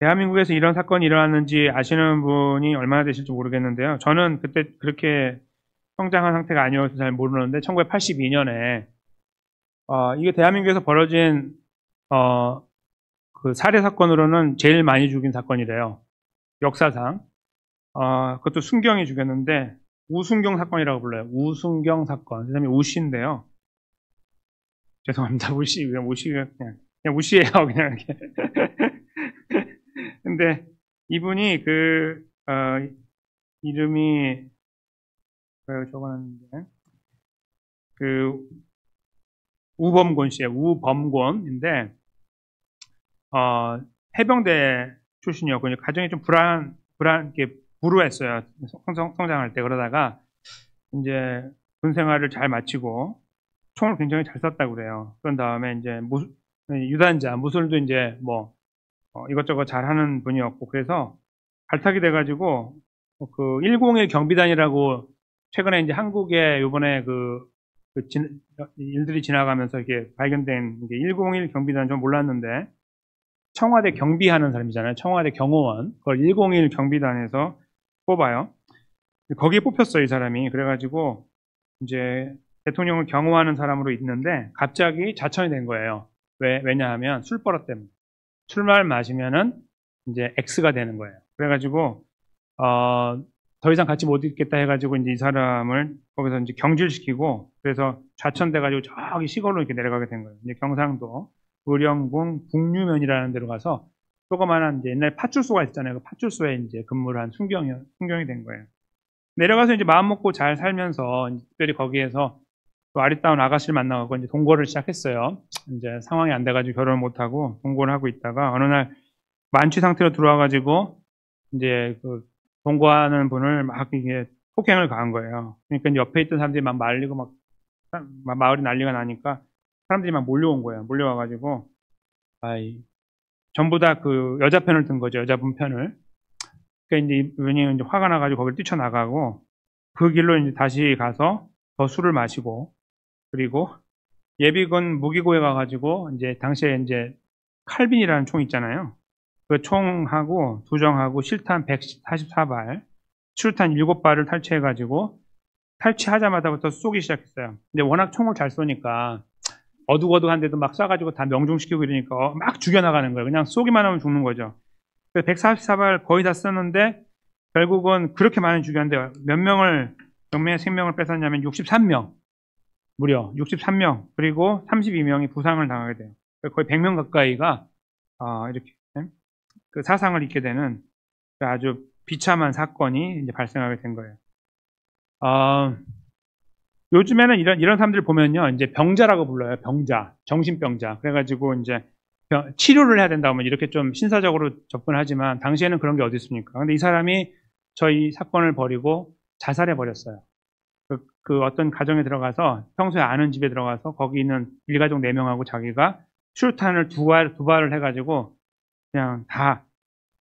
대한민국에서 이런 사건이 일어났는지 아시는 분이 얼마나 되실지 모르겠는데요. 저는 그때 그렇게 성장한 상태가 아니어서 잘 모르는데 1982년에 이게 대한민국에서 벌어진 어, 그 살해 사건으로는 제일 많이 죽인 사건이래요. 역사상. 그것도 순경이 죽였는데 우순경 사건이라고 불러요. 우순경 사건. 그 사람이 우씨인데요. 죄송합니다. 우씨, 그냥 우씨가 그냥 우씨예요. 그냥 이렇게. 근데 이분이 이름이 적어놨는데 그 우범곤 씨예요. 우범곤인데 해병대 출신이었고 가정이 좀 이렇게 불우했어요. 성장할 때 그러다가 이제 군 생활을 잘 마치고 총을 굉장히 잘 쐈다고 그래요. 그런 다음에 이제 유단자 무술도 이제 뭐 이것저것 잘하는 분이었고 그래서 발탁이 돼가지고 그 101 경비단이라고 최근에 이제 한국에 요번에 일들이 지나가면서 이렇게 발견된 게 101 경비단 좀 몰랐는데 청와대 경비하는 사람이잖아요. 청와대 경호원. 그걸 101 경비단에서 뽑아요. 거기에 뽑혔어요, 이 사람이. 그래가지고 이제 대통령을 경호하는 사람으로 있는데 갑자기 자천이 된 거예요. 왜냐하면 술버릇 때문에. 술만 마시면은 이제 X가 되는 거예요. 그래가지고 더 이상 같이 못 있겠다 해가지고 이제 이 사람을 거기서 이제 경질시키고 그래서 좌천돼가지고 저기 시골로 이렇게 내려가게 된 거예요. 이제 경상도 의령군 북류면이라는 데로 가서 조그마한 이제 옛날 파출소가 있잖아요. 그 파출소에 이제 근무를 한 순경이 된 거예요. 내려가서 이제 마음 먹고 잘 살면서 특별히 거기에서 또 아리따운 아가씨를 만나고 이제 동거를 시작했어요. 이제 상황이 안 돼가지고 결혼을 못하고 동거를 하고 있다가 어느 날 만취 상태로 들어와가지고 이제 그 동거하는 분을 막 이게 폭행을 가한 거예요. 그러니까 이제 옆에 있던 사람들이 막 말리고 막 마을이 난리가 나니까 사람들이 막 몰려온 거예요. 몰려와가지고 전부 다 그 여자 편을 든 거죠. 여자분 편을. 그러니까 이제 이분이 이제 화가 나가지고 거기를 뛰쳐나가고 그 길로 이제 다시 가서 더 술을 마시고 그리고 예비군 무기고에 가가지고 이제 당시에 이제 칼빈이라는 총 있잖아요. 그 총하고 두정하고 실탄 144발, 수류탄 7발을 탈취해가지고 탈취하자마자부터 쏘기 시작했어요. 근데 워낙 총을 잘 쏘니까 어둑어둑한데도 막 쏴가지고 다 명중시키고 이러니까 막 죽여나가는 거예요. 그냥 쏘기만 하면 죽는 거죠. 144발 거의 다 썼는데 결국은 그렇게 많이 죽였는데 몇 명의 생명을 뺏었냐면 63명. 무려 63명. 그리고 32명이 부상을 당하게 돼요. 거의 100명 가까이가 이렇게 그 사상을 입게 되는 아주 비참한 사건이 이제 발생하게 된 거예요. 요즘에는 이런 사람들 보면요, 이제 병자라고 불러요. 병자, 정신병자. 그래가지고 이제 치료를 해야 된다고 하면 이렇게 좀 신사적으로 접근하지만 당시에는 그런 게 어디 있습니까? 근데 이 사람이 저희 사건을 벌이고 자살해 버렸어요. 그 어떤 가정에 들어가서 평소에 아는 집에 들어가서 거기 있는 일가족 4명하고 자기가 수류탄을 두 발을 해가지고 그냥 다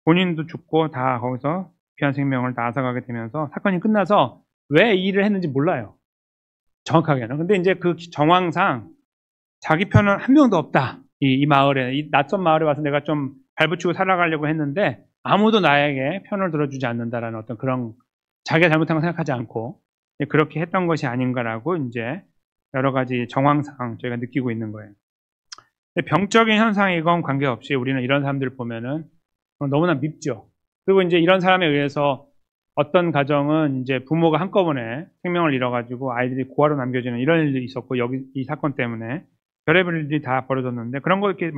본인도 죽고 다 거기서 귀한 생명을 다 앗아가게 되면서 사건이 끝나서 왜 이 일을 했는지 몰라요. 정확하게는. 근데 이제 그 정황상 자기 편은 한 명도 없다. 이 마을에, 이 낯선 마을에 와서 내가 좀 발붙이고 살아가려고 했는데 아무도 나에게 편을 들어주지 않는다라는 어떤 그런 자기가 잘못한 거 생각하지 않고 그렇게 했던 것이 아닌가라고 이제 여러 가지 정황상 저희가 느끼고 있는 거예요. 병적인 현상이건 관계없이 우리는 이런 사람들을 보면은 너무나 밉죠. 그리고 이제 이런 사람에 의해서 어떤 가정은 이제 부모가 한꺼번에 생명을 잃어가지고 아이들이 고아로 남겨지는 이런 일도 있었고 여기 이 사건 때문에 별의별 일들이 다 벌어졌는데 그런 거 이렇게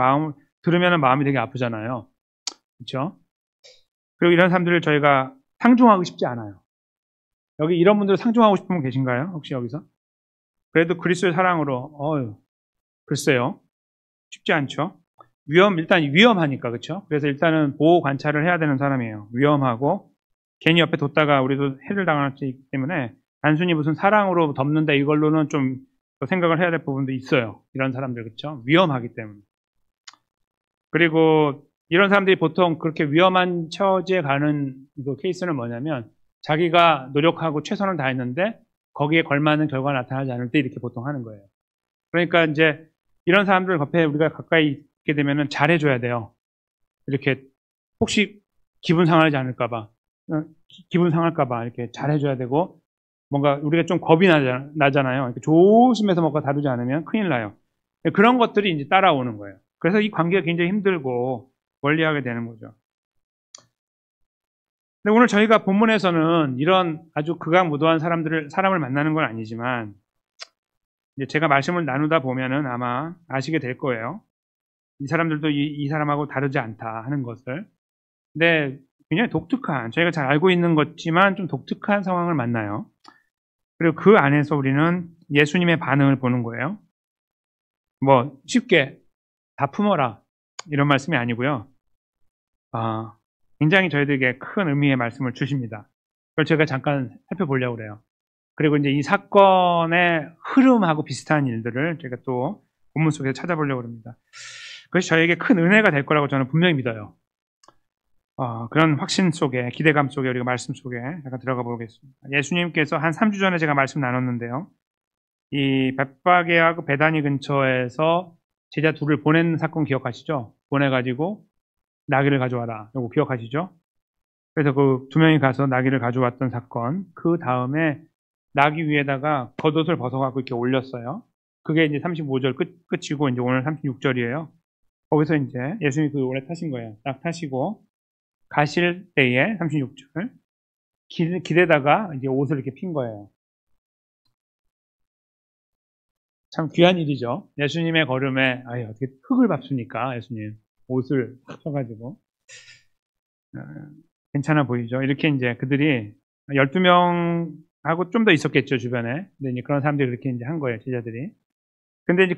들으면 마음이 되게 아프잖아요. 그렇죠? 그리고 이런 사람들을 저희가 상종하고 싶지 않아요. 여기 이런 분들 상종하고 싶은 분 계신가요? 혹시 여기서? 그래도 그리스도의 사랑으로 글쎄요. 쉽지 않죠. 일단 위험하니까 그렇죠? 그래서 일단은 보호 관찰을 해야 되는 사람이에요. 위험하고 괜히 옆에 뒀다가 우리도 해를 당할 수 있기 때문에 단순히 무슨 사랑으로 덮는다 이걸로는 좀 생각을 해야 될 부분도 있어요. 이런 사람들 그렇죠? 위험하기 때문에. 그리고 이런 사람들이 보통 그렇게 위험한 처지에 가는 그 케이스는 뭐냐면 자기가 노력하고 최선을 다했는데 거기에 걸맞는 결과가 나타나지 않을 때 이렇게 보통 하는 거예요. 그러니까 이제 이런 사람들 옆에 우리가 가까이 있게 되면은 잘해줘야 돼요. 이렇게 혹시 기분 상하지 않을까봐, 기분 상할까봐 이렇게 잘해줘야 되고, 뭔가 우리가 좀 겁이 나잖아요. 조심해서 뭔가 다루지 않으면 큰일 나요. 그런 것들이 이제 따라오는 거예요. 그래서 이 관계가 굉장히 힘들고 멀리하게 되는 거죠. 근데 오늘 저희가 본문에서는 이런 아주 극악무도한 사람을 만나는 건 아니지만, 이제 제가 말씀을 나누다 보면은 아마 아시게 될 거예요. 이 사람들도 이 사람하고 다르지 않다 하는 것을. 근데 굉장히 독특한, 저희가 잘 알고 있는 것지만 좀 독특한 상황을 만나요. 그리고 그 안에서 우리는 예수님의 반응을 보는 거예요. 뭐 쉽게 다 품어라 이런 말씀이 아니고요. 굉장히 저희들에게 큰 의미의 말씀을 주십니다. 그걸 제가 잠깐 살펴보려고 그래요. 그리고 이제 이 사건의 흐름하고 비슷한 일들을 제가 또 본문 속에서 찾아보려고 합니다. 그것이 저에게 큰 은혜가 될 거라고 저는 분명히 믿어요. 그런 확신 속에, 기대감 속에, 우리가 말씀 속에 잠깐 들어가 보겠습니다. 예수님께서 한 3주 전에 제가 말씀 나눴는데요. 이 벳바게하고 베다니 근처에서 제자 둘을 보낸 사건 기억하시죠? 보내가지고 나귀를 가져와라. 이거 기억하시죠? 그래서 그 두 명이 가서 나귀를 가져왔던 사건. 그 다음에 나귀 위에다가 겉옷을 벗어갖고 이렇게 올렸어요. 그게 이제 35절 끝이고 이제 오늘 36절이에요. 거기서 이제 예수님이 그 오래 타신 거예요. 딱 타시고 가실 때에 36절 길에다가 이제 옷을 이렇게 핀 거예요. 참 귀한 일이죠. 예수님의 걸음에 어떻게 흙을 밟습니까? 예수님 옷을 펴가지고 괜찮아 보이죠. 이렇게 이제 그들이 12명하고 좀 더 있었겠죠 주변에. 근데 이제 그런 사람들이 그렇게 이제 한 거예요 제자들이. 근데 이제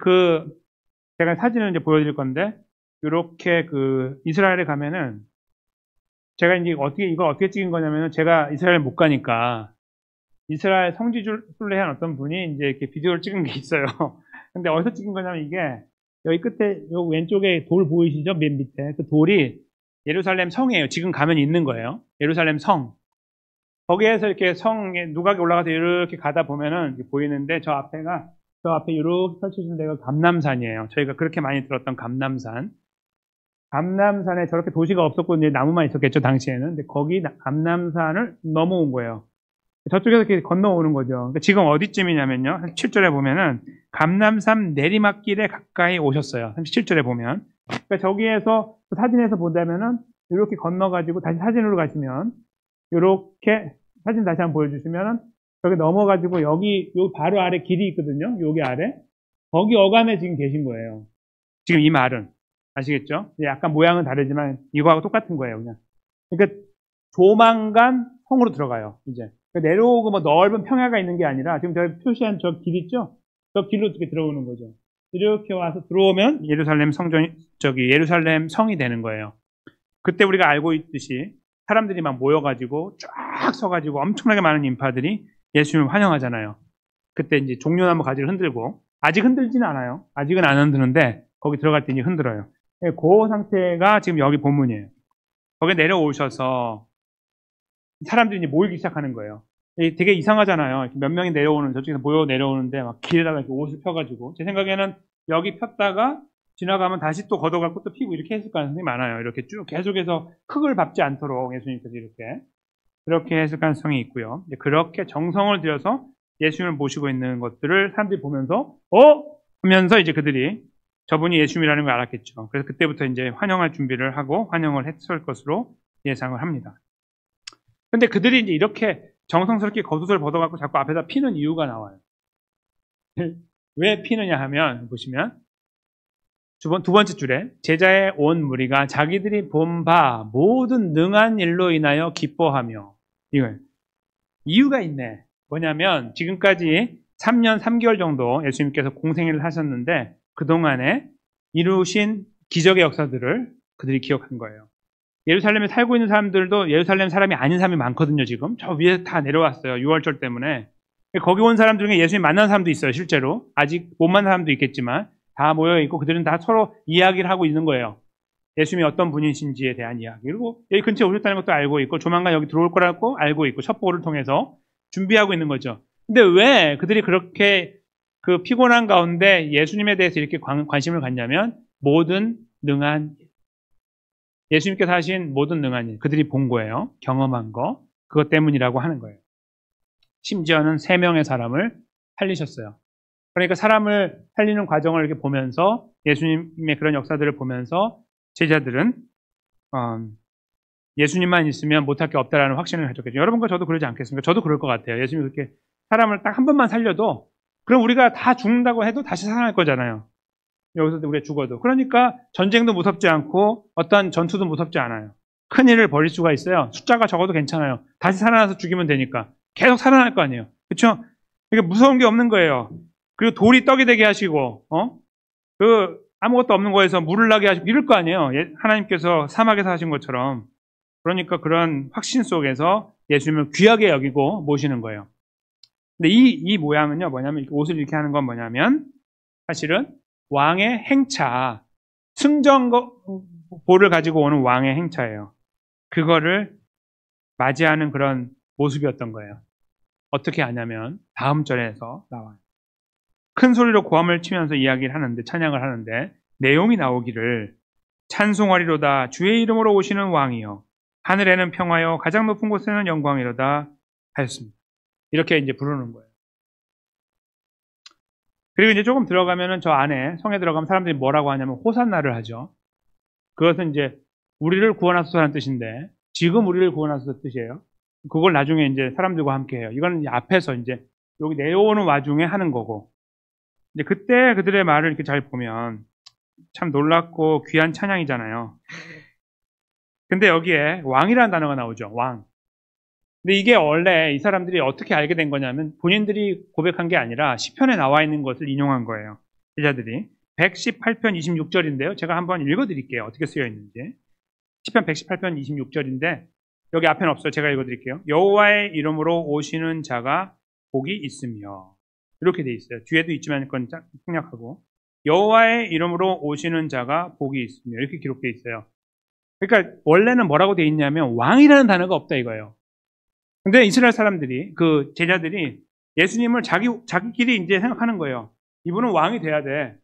제가 사진을 이제 보여드릴 건데 이렇게 그 이스라엘에 가면은 제가 이제 이걸 어떻게 찍은 거냐면은 제가 이스라엘 못 가니까 이스라엘 성지 순례한 어떤 분이 이제 이렇게 비디오를 찍은 게 있어요. 근데 어디서 찍은 거냐면 이게 여기 끝에 요 왼쪽에 돌 보이시죠? 맨 밑에 그 돌이 예루살렘 성이에요. 지금 가면 있는 거예요. 예루살렘 성. 거기에서 이렇게 성에 누각에 올라가서 이렇게 가다 보면은 보이는데 저 앞에 이렇게 펼쳐진 데가 감람산이에요. 저희가 그렇게 많이 들었던 감람산. 감람산에 저렇게 도시가 없었고 이제 나무만 있었겠죠 당시에는. 근데 거기 감람산을 넘어온 거예요. 저쪽에서 이렇게 건너오는 거죠. 그러니까 지금 어디쯤이냐면요. 7절에 보면은 감람산 내리막길에 가까이 오셨어요. 37절에 보면. 그러니까 저기에서 사진에서 보자면은 이렇게 건너가지고 다시 사진으로 가시면 이렇게 사진 다시 한번 보여주시면은 저기 넘어가지고 요 바로 아래 길이 있거든요. 여기 아래. 거기 어감에 지금 계신 거예요. 지금 이 말은. 아시겠죠? 약간 모양은 다르지만 이거하고 똑같은 거예요, 그냥. 그러니까 조만간 성으로 들어가요, 이제. 그러니까 내려오고 뭐 넓은 평야가 있는 게 아니라 지금 제가 표시한 저 길 있죠? 저 길로 이렇게 들어오는 거죠. 이렇게 와서 들어오면 예루살렘 예루살렘 성이 되는 거예요. 그때 우리가 알고 있듯이 사람들이 막 모여가지고 쫙 서가지고 엄청나게 많은 인파들이 예수님을 환영하잖아요. 그때 이제 종려나무 가지를 흔들고, 아직 흔들지는 않아요. 아직은 안 흔드는데 거기 들어갈 때 이제 흔들어요. 그 상태가 지금 여기 본문이에요. 거기에 내려오셔서 사람들이 이제 모이기 시작하는 거예요. 되게 이상하잖아요. 몇 명이 저쪽에서 모여 내려오는데 막 길에다가 이렇게 옷을 펴가지고. 제 생각에는 여기 폈다가 지나가면 다시 또 걷어갖고 또 피고 이렇게 했을 가능성이 많아요. 이렇게 쭉 계속해서 흙을 밟지 않도록 예수님께서 그렇게 했을 가능성이 있고요. 그렇게 정성을 들여서 예수님을 모시고 있는 것들을 사람들이 보면서 하면서 이제 그들이 저분이 예수님이라는 걸 알았겠죠. 그래서 그때부터 이제 환영할 준비를 하고 환영을 했을 것으로 예상을 합니다. 근데 그들이 이제 이렇게 정성스럽게 겉옷을 벗어갖고 자꾸 앞에다 피는 이유가 나와요. 왜 피느냐 하면, 보시면, 두 번째 줄에, 제자의 온 무리가 자기들이 본 바 모든 능한 일로 인하여 기뻐하며, 이거예요. 이유가 있네. 뭐냐면, 지금까지 3년 3개월 정도 예수님께서 공생애를 하셨는데, 그동안에 이루신 기적의 역사들을 그들이 기억한 거예요. 예루살렘에 살고 있는 사람들도 예루살렘 사람이 아닌 사람이 많거든요, 지금. 저 위에 다 내려왔어요. 6월절 때문에. 거기 온 사람 중에 예수님 만난 사람도 있어요, 실제로. 아직 못 만난 사람도 있겠지만, 다 모여있고, 그들은 다 서로 이야기를 하고 있는 거예요. 예수님이 어떤 분이신지에 대한 이야기. 그리고 여기 근처에 오셨다는 것도 알고 있고, 조만간 여기 들어올 거라고 알고 있고, 첩보를 통해서 준비하고 있는 거죠. 근데 왜 그들이 그렇게 그 피곤한 가운데 예수님에 대해서 이렇게 관심을 갖냐면, 모든 능한 예수님께서 하신 모든 능한 일, 그들이 본 거예요. 경험한 거, 그것 때문이라고 하는 거예요. 심지어는 3명의 사람을 살리셨어요. 그러니까 사람을 살리는 과정을 이렇게 보면서 예수님의 그런 역사들을 보면서 제자들은 예수님만 있으면 못할 게 없다라는 확신을 가졌겠죠. 여러분과 저도 그러지 않겠습니까? 저도 그럴 것 같아요. 예수님이 그렇게 사람을 딱 한 번만 살려도 그럼 우리가 다 죽는다고 해도 다시 살아날 거잖아요. 여기서 우리가 죽어도. 그러니까 전쟁도 무섭지 않고 어떤 전투도 무섭지 않아요. 큰 일을 벌일 수가 있어요. 숫자가 적어도 괜찮아요. 다시 살아나서 죽이면 되니까. 계속 살아날 거 아니에요. 그렇죠? 그러니까 무서운 게 없는 거예요. 그리고 돌이 떡이 되게 하시고, 아무것도 없는 거에서 물을 나게 하시고, 이럴 거 아니에요. 하나님께서 사막에서 하신 것처럼. 그러니까 그런 확신 속에서 예수님을 귀하게 여기고 모시는 거예요. 근데 이 모양은요, 뭐냐면, 옷을 이렇게 하는 건 뭐냐면, 사실은 왕의 행차, 승전보를 가지고 오는 왕의 행차예요. 그거를 맞이하는 그런 모습이었던 거예요. 어떻게 하냐면, 다음 절에서 나와요. 큰 소리로 고함을 치면서 이야기를 하는데, 찬양을 하는데, 내용이 나오기를, 찬송하리로다 주의 이름으로 오시는 왕이요. 하늘에는 평화요, 가장 높은 곳에는 영광이로다 하였습니다. 이렇게 이제 부르는 거예요. 그리고 이제 조금 들어가면은 저 안에, 성에 들어가면 사람들이 뭐라고 하냐면, 호산나를 하죠. 그것은 이제, 우리를 구원하소서라는 뜻인데, 지금 우리를 구원하소서 뜻이에요. 그걸 나중에 이제 사람들과 함께 해요. 이거는 이제 앞에서 이제, 여기 내려오는 와중에 하는 거고, 이제 그때 그들의 말을 이렇게 잘 보면 참 놀랍고 귀한 찬양이잖아요. 근데 여기에 왕이라는 단어가 나오죠. 왕. 근데 이게 원래 이 사람들이 어떻게 알게 된 거냐면 본인들이 고백한 게 아니라 시편에 나와 있는 것을 인용한 거예요. 제자들이. 118편 26절인데요. 제가 한번 읽어드릴게요. 어떻게 쓰여 있는지. 시편 118편 26절인데 여기 앞에는 없어요. 제가 읽어드릴게요. 여호와의 이름으로 오시는 자가 복이 있으며 이렇게 돼 있어요. 뒤에도 있지만 그건 생략하고 여호와의 이름으로 오시는 자가 복이 있으며 이렇게 기록돼 있어요. 그러니까 원래는 뭐라고 돼 있냐면 왕이라는 단어가 없다 이거예요. 근데 이스라엘 사람들이 그 제자들이 예수님을 자기끼리 이제 생각하는 거예요. 이분은 왕이 돼야 돼.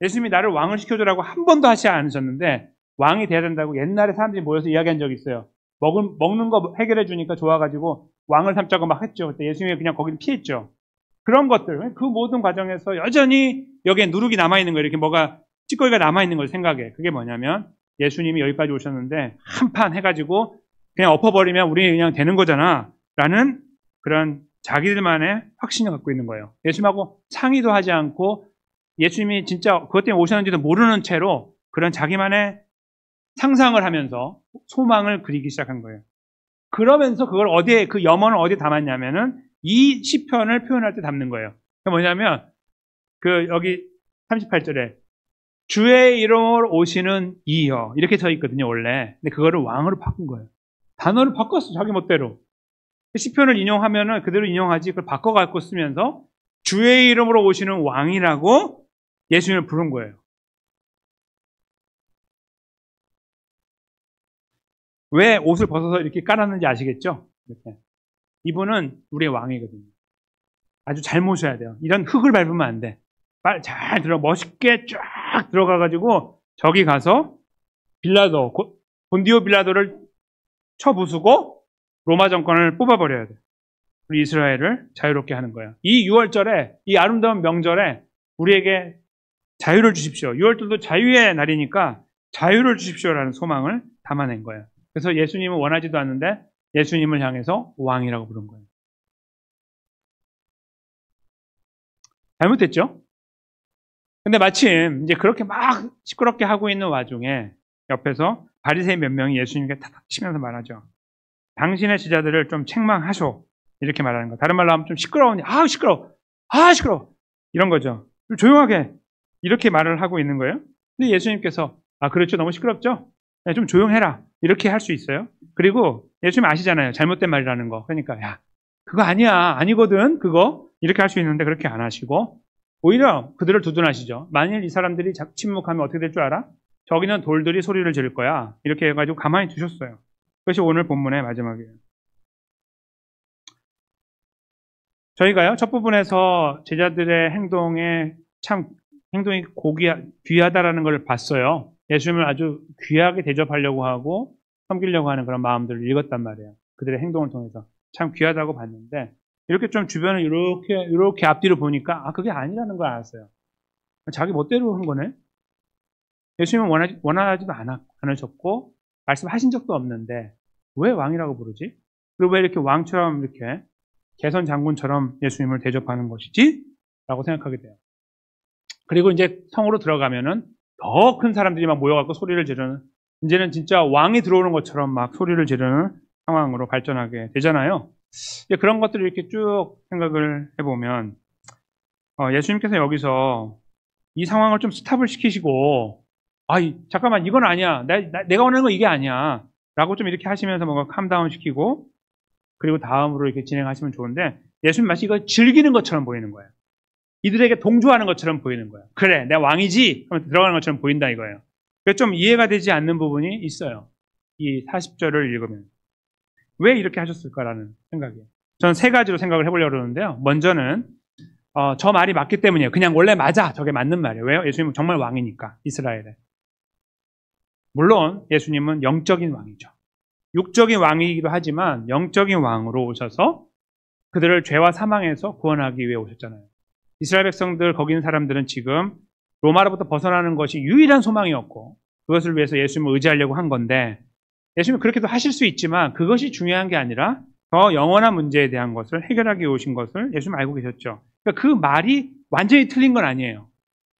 예수님이 나를 왕을 시켜주라고 한 번도 하지 않으셨는데 왕이 돼야 된다고 옛날에 사람들이 모여서 이야기한 적이 있어요. 먹는 거 해결해 주니까 좋아가지고 왕을 삼자고 막 했죠. 그때 예수님이 그냥 거기는 피했죠. 그런 것들, 그 모든 과정에서 여전히 여기에 누룩이 남아있는 거예요. 이렇게 뭐가 찌꺼기가 남아있는 걸 생각해. 그게 뭐냐면 예수님이 여기까지 오셨는데 한판 해가지고 그냥 엎어버리면 우리 그냥 되는 거잖아 라는 그런 자기들만의 확신을 갖고 있는 거예요. 예수님하고 상의도 하지 않고 예수님이 진짜 그것 때문에 오셨는지도 모르는 채로 그런 자기만의 상상을 하면서 소망을 그리기 시작한 거예요. 그러면서 그걸 어디에, 그 염원을 어디에 담았냐면은 이 시편을 표현할 때 담는 거예요. 그게 뭐냐면 여기 38절에 주의 이름으로 오시는 이여 이렇게 써 있거든요 원래. 근데 그거를 왕으로 바꾼 거예요. 단어를 바꿨어 자기 멋대로. 시편을 인용하면은 그대로 인용하지 그걸 바꿔갖고 쓰면서 주의 이름으로 오시는 왕이라고 예수님을 부른 거예요. 왜 옷을 벗어서 이렇게 깔았는지 아시겠죠? 이렇게. 이분은 우리의 왕이거든요. 아주 잘 모셔야 돼요. 이런 흙을 밟으면 안 돼. 잘 멋있게 쫙 들어가가지고 저기 가서 본디오 빌라도를 쳐부수고 로마 정권을 뽑아버려야 돼. 우리 이스라엘을 자유롭게 하는 거예요. 이 6월절에, 이 아름다운 명절에 우리에게 자유를 주십시오. 6월절도 자유의 날이니까 자유를 주십시오라는 소망을 담아낸 거예요. 그래서 예수님은 원하지도 않는데 예수님을 향해서 왕이라고 부른 거예요. 잘못됐죠? 근데 마침 이제 그렇게 막 시끄럽게 하고 있는 와중에 옆에서 바리새인 몇 명이 예수님께 탁탁 치면서 말하죠. 당신의 제자들을 좀 책망하쇼. 이렇게 말하는 거. 다른 말로 하면 좀 시끄러우니 시끄러워. 시끄러워. 이런 거죠. 좀 조용하게 이렇게 말을 하고 있는 거예요. 근데 예수님께서 그렇죠. 너무 시끄럽죠? 네, 좀 조용해라. 이렇게 할 수 있어요. 그리고 예수님 아시잖아요. 잘못된 말이라는 거. 그러니까 그거 아니거든. 그거. 이렇게 할 수 있는데 그렇게 안 하시고 오히려 그들을 두둔하시죠. 만일 이 사람들이 침묵하면 어떻게 될 줄 알아? 저기는 돌들이 소리를 지를 거야. 이렇게 해가지고 가만히 두셨어요. 그것이 오늘 본문의 마지막이에요. 저희가요, 첫 부분에서 제자들의 행동이 귀하다라는 걸 봤어요. 예수님을 아주 귀하게 대접하려고 하고 섬기려고 하는 그런 마음들을 읽었단 말이에요. 그들의 행동을 통해서 참 귀하다고 봤는데 이렇게 좀 주변을 이렇게 앞뒤로 보니까 그게 아니라는 걸 알았어요. 자기 멋대로 한 거네. 예수님은 원하지도 않으셨고 말씀하신 적도 없는데 왜 왕이라고 부르지? 그리고 왜 이렇게 왕처럼 이렇게 개선 장군처럼 예수님을 대접하는 것이지? 라고 생각하게 돼요. 그리고 이제 성으로 들어가면은 더 큰 사람들이 막 모여갖고 소리를 지르는, 이제는 진짜 왕이 들어오는 것처럼 막 소리를 지르는 상황으로 발전하게 되잖아요. 그런 것들을 이렇게 쭉 생각을 해보면 예수님께서 여기서 이 상황을 좀 스탑을 시키시고 잠깐만 이건 아니야. 내가 원하는 건 이게 아니야. 라고 좀 이렇게 하시면서 뭔가 캄다운 시키고 그리고 다음으로 이렇게 진행하시면 좋은데 예수님 마치 이걸 즐기는 것처럼 보이는 거예요. 이들에게 동조하는 것처럼 보이는 거예요. 그래, 내가 왕이지? 하면 들어가는 것처럼 보인다 이거예요. 그래서 좀 이해가 되지 않는 부분이 있어요. 이 40절을 읽으면. 왜 이렇게 하셨을까라는 생각이에요. 저는 세 가지로 생각을 해보려고 그러는데요. 먼저는 저 말이 맞기 때문이에요. 그냥 원래 맞아. 저게 맞는 말이에요. 왜요? 예수님은 정말 왕이니까. 이스라엘에. 물론 예수님은 영적인 왕이죠. 육적인 왕이기도 하지만 영적인 왕으로 오셔서 그들을 죄와 사망에서 구원하기 위해 오셨잖아요. 이스라엘 백성들, 거기 있는 사람들은 지금 로마로부터 벗어나는 것이 유일한 소망이었고 그것을 위해서 예수님을 의지하려고 한 건데 예수님은 그렇게도 하실 수 있지만 그것이 중요한 게 아니라 더 영원한 문제에 대한 것을 해결하기 위해 오신 것을 예수님 알고 계셨죠. 그러니까 그 말이 완전히 틀린 건 아니에요.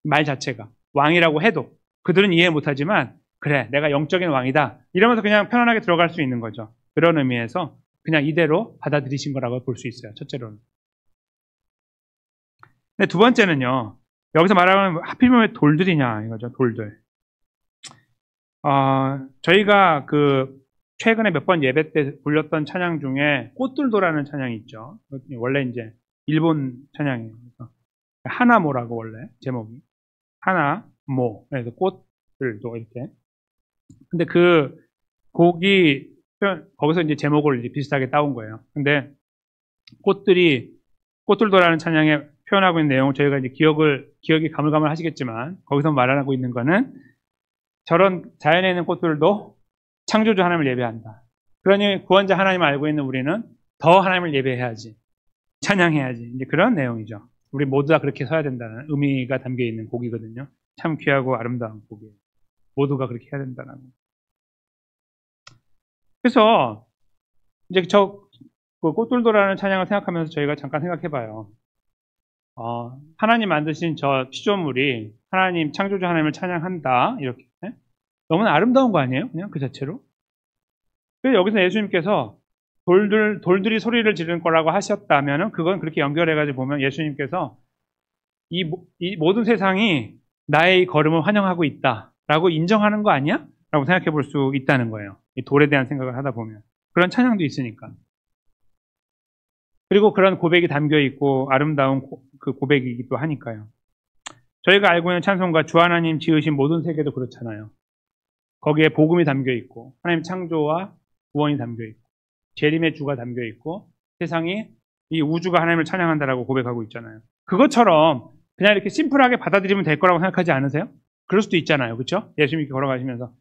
말 자체가. 왕이라고 해도 그들은 이해 못하지만 그래, 내가 영적인 왕이다. 이러면서 그냥 편안하게 들어갈 수 있는 거죠. 그런 의미에서 그냥 이대로 받아들이신 거라고 볼 수 있어요. 첫째로는. 근데 두 번째는요. 여기서 말하면 하필이면 왜 돌들이냐 이거죠. 돌들. 저희가 최근에 몇 번 예배 때 불렸던 찬양 중에 꽃들도라는 찬양이 있죠. 원래 이제 일본 찬양이에요. 하나모라고 원래 제목이. 하나모. 그래서 꽃들도 이렇게. 근데 그 곡이 거기서 이제 제목을 이제 비슷하게 따온 거예요. 근데 꽃들도라는 찬양에 표현하고 있는 내용을 저희가 이제 기억이 가물가물 하시겠지만 거기서 말하고 있는 거는 저런 자연에 있는 꽃들도 창조주 하나님을 예배한다. 그러니 구원자 하나님을 알고 있는 우리는 더 하나님을 예배해야지. 찬양해야지. 이제 그런 내용이죠. 우리 모두 다 그렇게 서야 된다는 의미가 담겨 있는 곡이거든요. 참 귀하고 아름다운 곡이에요. 모두가 그렇게 해야 된다는. 그래서 이제 꽃들도라는 찬양을 생각하면서 저희가 잠깐 생각해봐요. 하나님 만드신 저 피조물이 하나님 창조주 하나님을 찬양한다 이렇게 너무나 아름다운 거 아니에요? 그냥 그 자체로. 그래서 여기서 예수님께서 돌들이 소리를 지르는 거라고 하셨다면은 그건 그렇게 연결해가지고 보면 예수님께서 이 모든 세상이 나의 걸음을 환영하고 있다라고 인정하는 거 아니야? 라고 생각해 볼 수 있다는 거예요. 이 돌에 대한 생각을 하다 보면. 그런 찬양도 있으니까. 그리고 그런 고백이 담겨 있고 아름다운 그 고백이기도 하니까요. 저희가 알고 있는 찬송가 주 하나님 지으신 모든 세계도 그렇잖아요. 거기에 복음이 담겨 있고 하나님 창조와 구원이 담겨 있고 재림의 주가 담겨 있고 세상이 이 우주가 하나님을 찬양한다라고 고백하고 있잖아요. 그것처럼 그냥 이렇게 심플하게 받아들이면 될 거라고 생각하지 않으세요? 그럴 수도 있잖아요. 그렇죠? 예수님이 걸어가시면서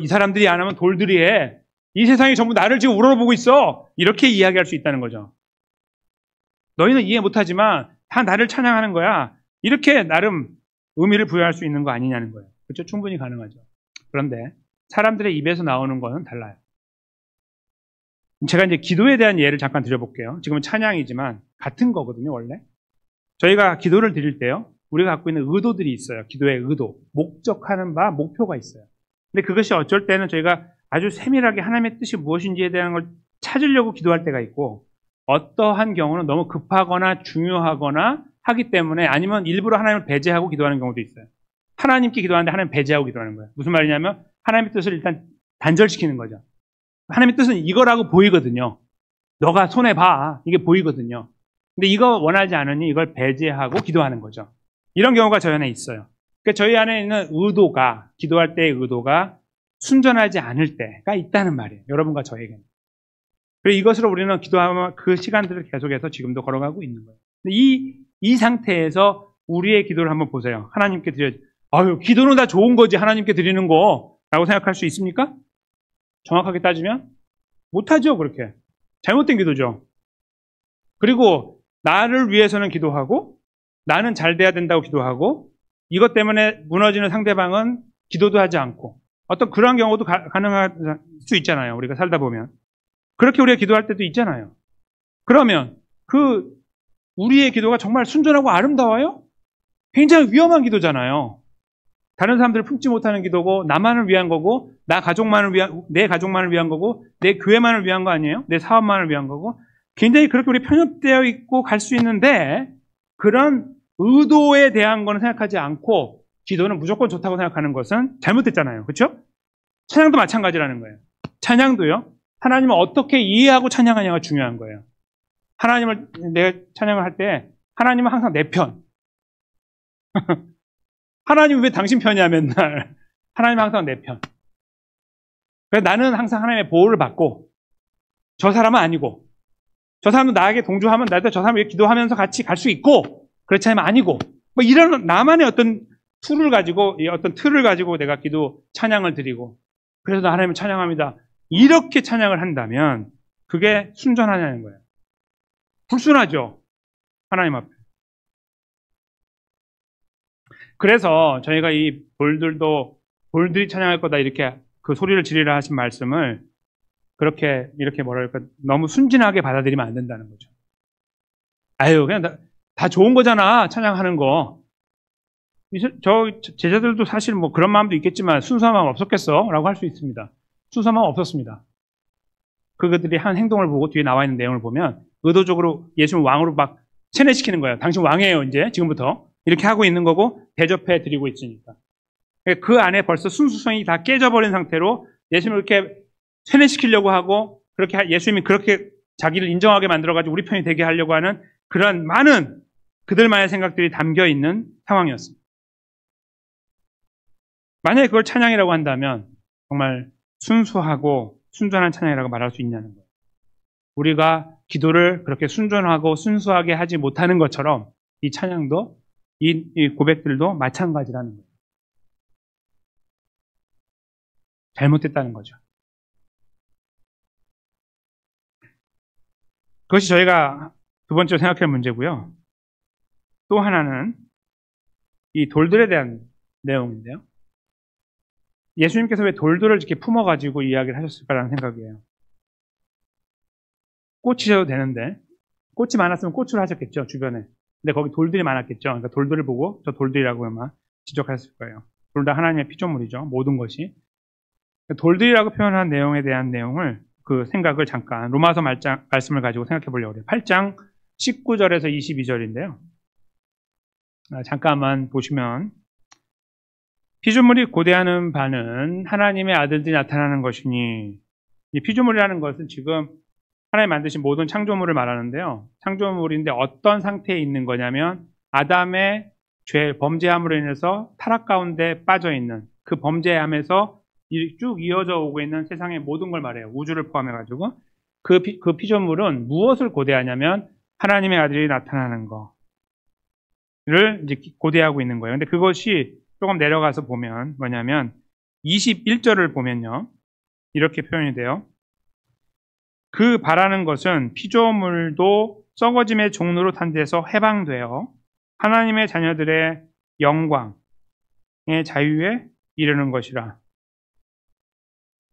이 사람들이 안 하면 돌들이 해. 이 세상이 전부 나를 지금 우러러보고 있어. 이렇게 이야기할 수 있다는 거죠. 너희는 이해 못하지만 다 나를 찬양하는 거야. 이렇게 나름 의미를 부여할 수 있는 거 아니냐는 거예요. 그렇죠? 충분히 가능하죠. 그런데 사람들의 입에서 나오는 거는 달라요. 제가 이제 기도에 대한 예를 잠깐 드려볼게요. 지금은 찬양이지만 같은 거거든요, 원래. 저희가 기도를 드릴 때요, 우리가 갖고 있는 의도들이 있어요. 기도의 의도. 목적하는 바, 목표가 있어요. 근데 그것이 어쩔 때는 저희가 아주 세밀하게 하나님의 뜻이 무엇인지에 대한 걸 찾으려고 기도할 때가 있고, 어떠한 경우는 너무 급하거나 중요하거나 하기 때문에 아니면 일부러 하나님을 배제하고 기도하는 경우도 있어요. 하나님께 기도하는데 하나님 배제하고 기도하는 거예요. 무슨 말이냐면 하나님의 뜻을 일단 단절시키는 거죠. 하나님의 뜻은 이거라고 보이거든요. 너가 손해봐. 이게 보이거든요. 근데 이거 원하지 않으니 이걸 배제하고 기도하는 거죠. 이런 경우가 저희 안에 있어요. 그러니까 저희 안에 있는 의도가, 기도할 때의 의도가 순전하지 않을 때가 있다는 말이에요. 여러분과 저에게는. 그리고 이것으로 우리는 기도하면 그 시간들을 계속해서 지금도 걸어가고 있는 거예요. 근데 이 상태에서 우리의 기도를 한번 보세요. 하나님께 드려, 아유, 기도는 다 좋은 거지, 하나님께 드리는 거라고 생각할 수 있습니까? 정확하게 따지면 못하죠, 그렇게. 잘못된 기도죠. 그리고 나를 위해서는 기도하고 나는 잘 돼야 된다고 기도하고 이것 때문에 무너지는 상대방은 기도도 하지 않고 어떤 그런 경우도 가능할 수 있잖아요. 우리가 살다 보면. 그렇게 우리가 기도할 때도 있잖아요. 그러면 우리의 기도가 정말 순전하고 아름다워요? 굉장히 위험한 기도잖아요. 다른 사람들을 품지 못하는 기도고 나만을 위한 거고 내 가족만을 위한 거고 내 교회만을 위한 거 아니에요? 내 사업만을 위한 거고 굉장히 그렇게 우리 편협되어 있고 갈 수 있는데 그런 의도에 대한 거는 생각하지 않고 기도는 무조건 좋다고 생각하는 것은 잘못됐잖아요. 그렇죠? 찬양도 마찬가지라는 거예요. 찬양도요. 하나님을 어떻게 이해하고 찬양하냐가 중요한 거예요. 하나님을 내가 찬양을 할 때 하나님은 항상 내 편. 하나님은 왜 당신 편이야 맨날. 하나님은 항상 내 편. 그래서 나는 항상 하나님의 보호를 받고 저 사람은 아니고 저 사람도 나에게 동조하면 나도 저 사람을 기도하면서 같이 갈 수 있고 그렇지 않으면 아니고 뭐 이런 나만의 어떤 툴을 가지고 어떤 틀을 가지고 내가 기도 찬양을 드리고 그래서 나 하나님을 찬양합니다. 이렇게 찬양을 한다면 그게 순전하냐는 거예요. 불순하죠. 하나님 앞에. 그래서 저희가 이 볼들이 찬양할 거다 이렇게 그 소리를 지르라 하신 말씀을 그렇게 이렇게 뭐랄까 너무 순진하게 받아들이면 안 된다는 거죠. 아유 그냥 다 좋은 거잖아 찬양하는 거. 저 제자들도 사실 뭐 그런 마음도 있겠지만 순수한 마음 없었겠어? 라고 할 수 있습니다. 순수한 마음 없었습니다. 그들이 한 행동을 보고 뒤에 나와 있는 내용을 보면 의도적으로 예수를 왕으로 막 세뇌시키는 거예요. 당신 왕이에요 이제 지금부터. 이렇게 하고 있는 거고 대접해 드리고 있으니까. 그 안에 벌써 순수성이 다 깨져버린 상태로 예수님을 이렇게 세뇌시키려고 하고 그렇게 예수님이 그렇게 자기를 인정하게 만들어가지고 우리 편이 되게 하려고 하는 그런 많은 그들만의 생각들이 담겨 있는 상황이었습니다. 만약에 그걸 찬양이라고 한다면 정말 순수하고 순전한 찬양이라고 말할 수 있냐는 거예요. 우리가 기도를 그렇게 순전하고 순수하게 하지 못하는 것처럼 이 찬양도 이 고백들도 마찬가지라는 거예요. 잘못됐다는 거죠. 그것이 저희가 두 번째로 생각할 문제고요. 또 하나는 이 돌들에 대한 내용인데요. 예수님께서 왜 돌들을 이렇게 품어가지고 이야기를 하셨을까라는 생각이에요. 꽃이셔도 되는데 꽃이 많았으면 꽃으로 하셨겠죠, 주변에. 근데 거기 돌들이 많았겠죠. 그러니까 돌들을 보고 저 돌들이라고 아마 지적했을 거예요. 둘 다 하나님의 피조물이죠. 모든 것이. 돌들이라고 표현한 내용에 대한 내용을 그 생각을 잠깐 로마서 말씀을 가지고 생각해 보려고 해요. 8장 19절에서 22절인데요. 잠깐만 보시면 피조물이 고대하는 바는 하나님의 아들들이 나타나는 것이니 이 피조물이라는 것은 지금 하나님 만드신 모든 창조물을 말하는데요. 창조물인데 어떤 상태에 있는 거냐면 아담의 범죄함으로 인해서 타락 가운데 빠져 있는 그 범죄함에서 쭉 이어져 오고 있는 세상의 모든 걸 말해요. 우주를 포함해가지고 그 피조물은 무엇을 고대하냐면 하나님의 아들이 나타나는 거를 이제 고대하고 있는 거예요. 근데 그것이 조금 내려가서 보면 뭐냐면 21절을 보면요. 이렇게 표현이 돼요. 그 바라는 것은 피조물도 썩어짐의 종로로 탄 데서 해방되어 하나님의 자녀들의 영광의 자유에 이르는 것이라.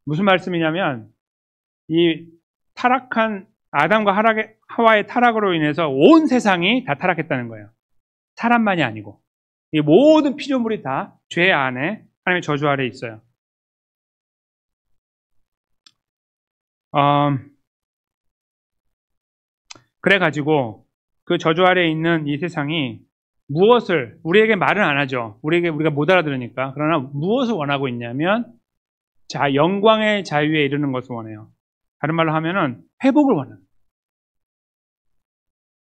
무슨 말씀이냐면 이 타락한 아담과 하와의 타락으로 인해서 온 세상이 다 타락했다는 거예요. 사람만이 아니고 이 모든 피조물이 다 죄 안에 하나님의 저주 아래 있어요. 그래가지고 그 저주 아래에 있는 이 세상이 무엇을 우리에게 말은 안 하죠. 우리가 못 알아들으니까. 그러나 무엇을 원하고 있냐면 영광의 자유에 이르는 것을 원해요. 다른 말로 하면은 회복을 원해요.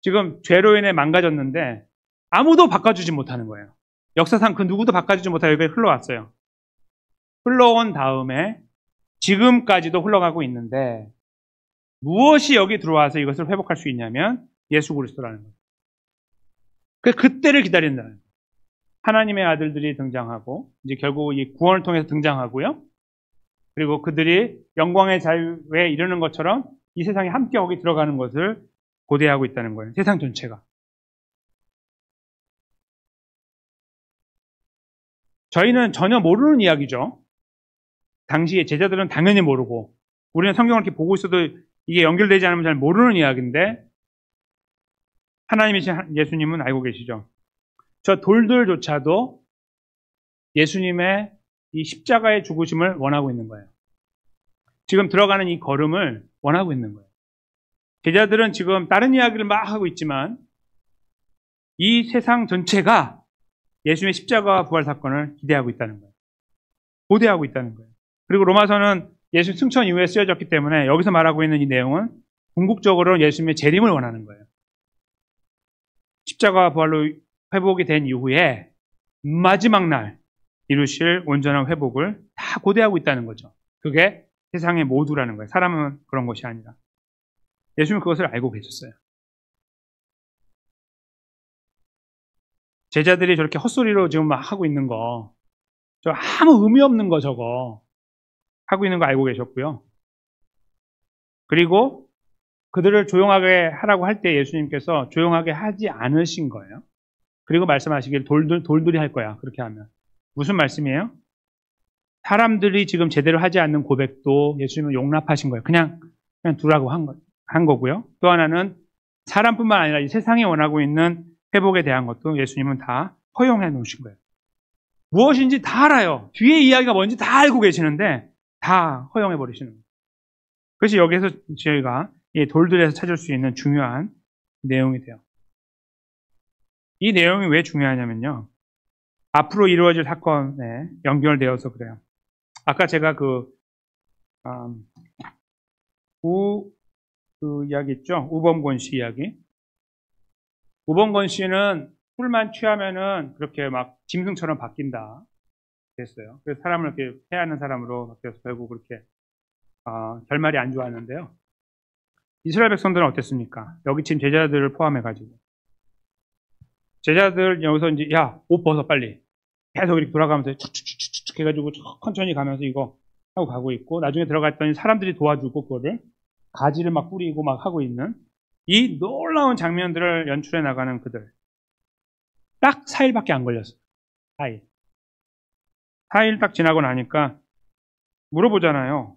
지금 죄로 인해 망가졌는데 아무도 바꿔주지 못하는 거예요. 역사상 그 누구도 바꿔주지 못하고 여기에 흘러왔어요. 흘러온 다음에 지금까지도 흘러가고 있는데 무엇이 여기 들어와서 이것을 회복할 수 있냐면 예수 그리스도라는 거예요. 그때를 기다린다는 거예요. 하나님의 아들들이 등장하고 이제 결국 이 구원을 통해서 등장하고요. 그리고 그들이 영광의 자유에 이르는 것처럼 이 세상에 함께 거기 들어가는 것을 고대하고 있다는 거예요. 세상 전체가. 저희는 전혀 모르는 이야기죠. 당시에 제자들은 당연히 모르고 우리는 성경을 이렇게 보고 있어도 이게 연결되지 않으면 잘 모르는 이야기인데 하나님이신 예수님은 알고 계시죠. 저 돌들조차도 예수님의 이 십자가의 죽으심을 원하고 있는 거예요. 지금 들어가는 이 걸음을 원하고 있는 거예요. 제자들은 지금 다른 이야기를 막 하고 있지만 이 세상 전체가 예수님의 십자가와 부활 사건을 기대하고 있다는 거예요. 고대하고 있다는 거예요. 그리고 로마서는 예수 승천 이후에 쓰여졌기 때문에 여기서 말하고 있는 이 내용은 궁극적으로 예수님의 재림을 원하는 거예요. 십자가와 부활로 회복이 된 이후에 마지막 날 이루실 온전한 회복을 다 고대하고 있다는 거죠. 그게 세상의 모두라는 거예요. 사람은 그런 것이 아니라. 예수님은 그것을 알고 계셨어요. 제자들이 저렇게 헛소리로 지금 막 하고 있는 거, 저 아무 의미 없는 거 저거 하고 있는 거 알고 계셨고요. 그리고 그들을 조용하게 하라고 할 때 예수님께서 조용하게 하지 않으신 거예요. 그리고 말씀하시길 돌들이 할 거야. 그렇게 하면. 무슨 말씀이에요? 사람들이 지금 제대로 하지 않는 고백도 예수님은 용납하신 거예요. 그냥 두라고 한 거고요. 또 하나는 사람뿐만 아니라 이 세상이 원하고 있는 회복에 대한 것도 예수님은 다 허용해 놓으신 거예요. 무엇인지 다 알아요. 뒤에 이야기가 뭔지 다 알고 계시는데 다 허용해 버리시는 거예요. 그래서 여기에서 저희가 이 돌들에서 찾을 수 있는 중요한 내용이 돼요. 이 내용이 왜 중요하냐면요. 앞으로 이루어질 사건에 연결되어서 그래요. 아까 제가 그 이야기 있죠? 우범권 씨 이야기. 우범권 씨는 술만 취하면은 그렇게 막 짐승처럼 바뀐다. 그랬어요. 그래서 사람을 이렇게 해하는 사람으로 바뀌어서 결국 그렇게 결말이 안 좋았는데요. 이스라엘 백성들은 어땠습니까? 여기 지금 제자들을 포함해가지고. 제자들 여기서 이제 야, 옷 벗어 빨리. 계속 이렇게 돌아가면서 툭툭툭툭 해가지고 천천히 가면서 이거 하고 가고 있고 나중에 들어갔더니 사람들이 도와주고 그거를 가지를 막 뿌리고 막 하고 있는 이 놀라운 장면들을 연출해 나가는 그들. 딱 4일밖에 안 걸렸어요. 4일. 4일 딱 지나고 나니까 물어보잖아요.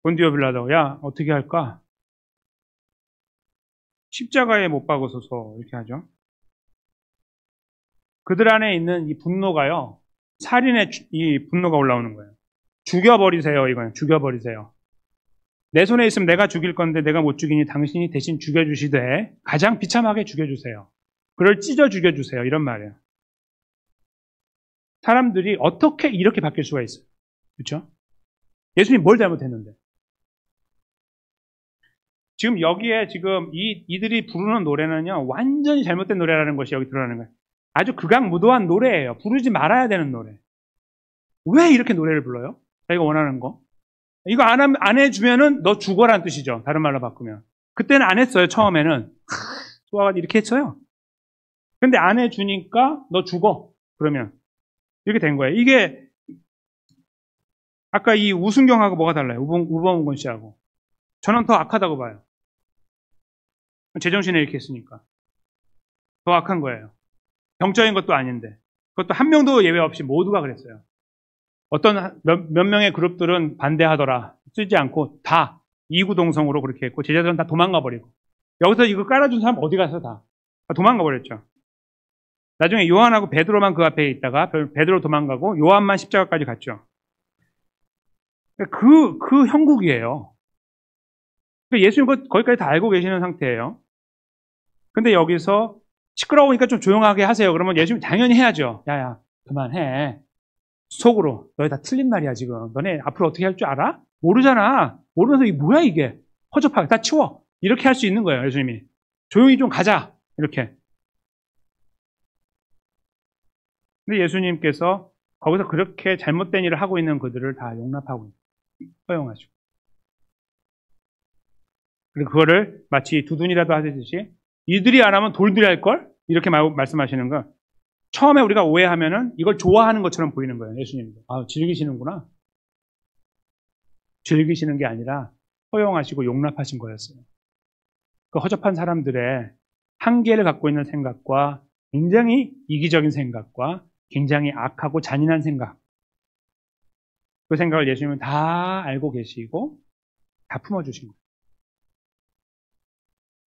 본디오 빌라도 야 어떻게 할까? 십자가에 못 박으소서 이렇게 하죠. 그들 안에 있는 이 분노가요. 살인의 이 분노가 올라오는 거예요. 죽여버리세요. 이거는 죽여버리세요. 내 손에 있으면 내가 죽일 건데 내가 못 죽이니 당신이 대신 죽여주시되 가장 비참하게 죽여주세요. 그를 찢어 죽여주세요. 이런 말이에요. 사람들이 어떻게 이렇게 바뀔 수가 있어요? 그렇죠? 예수님 뭘 잘못했는데? 지금 여기에 지금 이들이 부르는 노래는요. 완전히 잘못된 노래라는 것이 여기 드러나는 거예요. 아주 극악무도한 노래예요. 부르지 말아야 되는 노래. 왜 이렇게 노래를 불러요? 자기가 원하는 거. 이거 안 해주면은 너 죽어라는 뜻이죠. 다른 말로 바꾸면. 그때는 안 했어요. 처음에는. 좋아가지고 이렇게 했어요. 근데 안 해주니까 너 죽어. 그러면. 이렇게 된 거예요. 이게 아까 이 우순경하고 뭐가 달라요? 우범권 씨하고. 저는 더 악하다고 봐요. 제정신에 이렇게 했으니까. 더 악한 거예요. 병적인 것도 아닌데. 그것도 한 명도 예외 없이 모두가 그랬어요. 어떤 몇 명의 그룹들은 반대하더라. 쓰지 않고 다 이구동성으로 그렇게 했고 제자들은 다 도망가 버리고. 여기서 이거 깔아준 사람 어디 가서 다 도망가 버렸죠. 나중에 요한하고 베드로만 그 앞에 있다가 베드로 도망가고 요한만 십자가까지 갔죠. 그 형국이에요. 예수님 거기까지 다 알고 계시는 상태예요. 근데 여기서 시끄러우니까 좀 조용하게 하세요. 그러면 예수님 당연히 해야죠. 야야 그만해. 속으로 너희 다 틀린 말이야 지금. 너네 앞으로 어떻게 할 줄 알아? 모르잖아. 모르면서 이게 뭐야 이게. 허접하게 다 치워. 이렇게 할 수 있는 거예요. 예수님이. 조용히 좀 가자. 이렇게. 근데 예수님께서 거기서 그렇게 잘못된 일을 하고 있는 그들을 다 용납하고 허용하시고. 그리고 그거를 마치 두둔이라도 하듯이 이들이 안 하면 돌들이 할걸? 이렇게 말씀하시는 거. 처음에 우리가 오해하면은 이걸 좋아하는 것처럼 보이는 거예요. 예수님도. 아, 즐기시는구나. 즐기시는 게 아니라 허용하시고 용납하신 거였어요. 그 허접한 사람들의 한계를 갖고 있는 생각과 굉장히 이기적인 생각과 굉장히 악하고 잔인한 생각, 그 생각을 예수님은 다 알고 계시고 다 품어주신 거예요.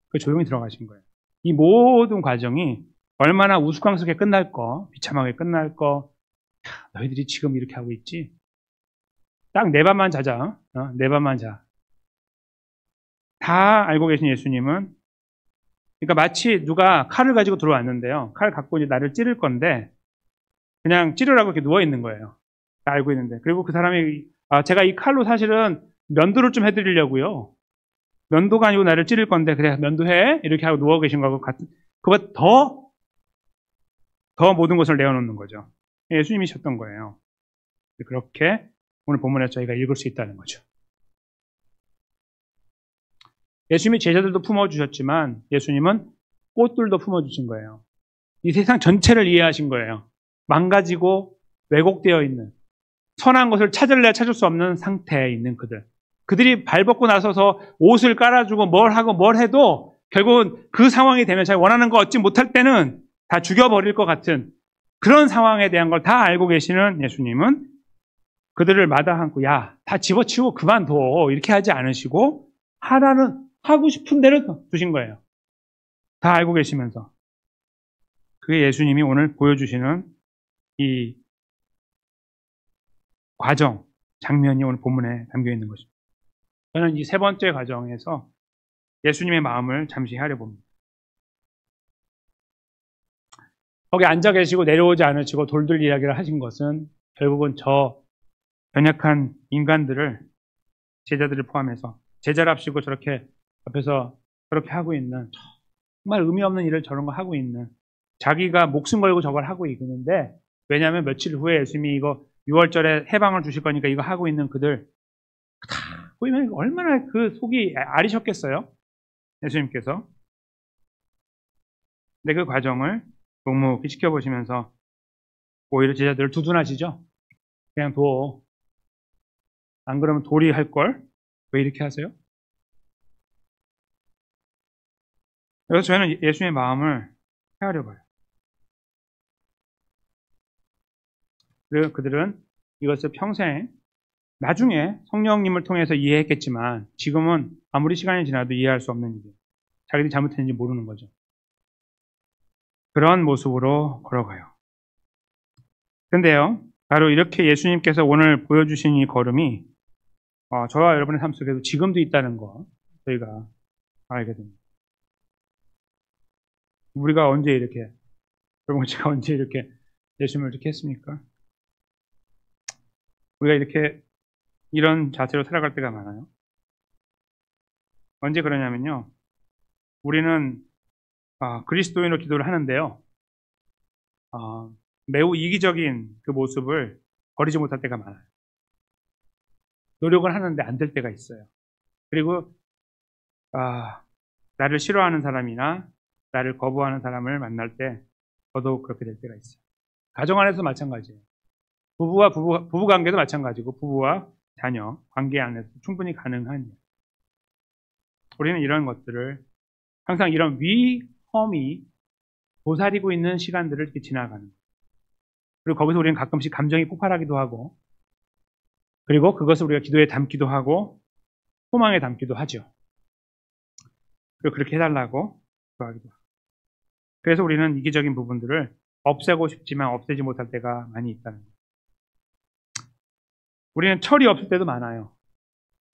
그 조용히 들어가신 거예요. 이 모든 과정이 얼마나 우스꽝스럽게 끝날 거, 비참하게 끝날 거, 너희들이 지금 이렇게 하고 있지? 딱 내 밤만 자자. 내 밤만 자. 다 알고 계신 예수님은, 그러니까 마치 누가 칼을 가지고 들어왔는데요. 칼 갖고 이제 나를 찌를 건데, 그냥 찌르라고 이렇게 누워있는 거예요. 다 알고 있는데. 그리고 그 사람이, 제가 이 칼로 사실은 면도를 좀 해드리려고요. 면도가 아니고 나를 찌를 건데, 그래, 면도해. 이렇게 하고 누워 계신 거하고 같은, 그보다 더 모든 것을 내어놓는 거죠. 예수님이셨던 거예요. 그렇게 오늘 본문에서 저희가 읽을 수 있다는 거죠. 예수님이 제자들도 품어주셨지만 예수님은 꽃들도 품어주신 거예요. 이 세상 전체를 이해하신 거예요. 망가지고 왜곡되어 있는, 선한 것을 찾을래 찾을 수 없는 상태에 있는 그들. 그들이 발벗고 나서서 옷을 깔아주고 뭘 하고 뭘 해도 결국은 그 상황이 되면 자기 원하는 거 얻지 못할 때는 다 죽여버릴 것 같은 그런 상황에 대한 걸 다 알고 계시는 예수님은 그들을 마다않고 야, 다 집어치우고 그만둬 이렇게 하지 않으시고 하나는 하고 싶은 대로 두신 거예요. 다 알고 계시면서. 그게 예수님이 오늘 보여주시는 이 과정, 장면이 오늘 본문에 담겨 있는 것입니다. 저는 이 세 번째 과정에서 예수님의 마음을 잠시 헤아려 봅니다. 거기 앉아 계시고 내려오지 않으시고 돌들 이야기를 하신 것은 결국은 저 연약한 인간들을, 제자들을 포함해서 제자랍시고 저렇게 옆에서 저렇게 하고 있는, 정말 의미 없는 일을 저런 거 하고 있는, 자기가 목숨 걸고 저걸 하고 있는데, 왜냐하면 며칠 후에 예수님이 이거 6월절에 해방을 주실 거니까 이거 하고 있는 그들 다 보이면 얼마나 그 속이 아리셨겠어요? 예수님께서. 근데 그 과정을 묵묵히 지켜보시면서 오히려 제자들을 두둔하시죠. 그냥 둬. 안 그러면 돌이 할 걸? 왜 이렇게 하세요? 그래서 저희는 예수님의 마음을 헤아려 봐요. 그리고 그들은 이것을 평생, 나중에 성령님을 통해서 이해했겠지만 지금은 아무리 시간이 지나도 이해할 수 없는 일이에요. 자기들이 잘못했는지 모르는 거죠. 그런 모습으로 걸어가요. 근데요, 바로 이렇게 예수님께서 오늘 보여주신 이 걸음이 저와 여러분의 삶 속에도 지금도 있다는 거 저희가 알게 됩니다. 우리가 언제 이렇게, 여러분 제가 언제 이렇게 예수님을 이렇게 했습니까? 우리가 이렇게 이런 자세로 살아갈 때가 많아요. 언제 그러냐면요, 우리는 그리스도인으로 기도를 하는데요, 매우 이기적인 그 모습을 버리지 못할 때가 많아요. 노력을 하는데 안 될 때가 있어요. 그리고 나를 싫어하는 사람이나 나를 거부하는 사람을 만날 때 더더욱 그렇게 될 때가 있어요. 가정 안에서 마찬가지예요. 부부와 부부 관계도 마찬가지고 부부와 자녀 관계 안에서 충분히 가능한 일. 우리는 이런 것들을 항상 이런 위험이 도사리고 있는 시간들을 이렇게 지나가는 거예요. 그리고 거기서 우리는 가끔씩 감정이 폭발하기도 하고, 그리고 그것을 우리가 기도에 담기도 하고 소망에 담기도 하죠. 그리고 그렇게 해달라고 기도하기도 하고. 그래서 우리는 이기적인 부분들을 없애고 싶지만 없애지 못할 때가 많이 있다는 거예요. 우리는 철이 없을 때도 많아요.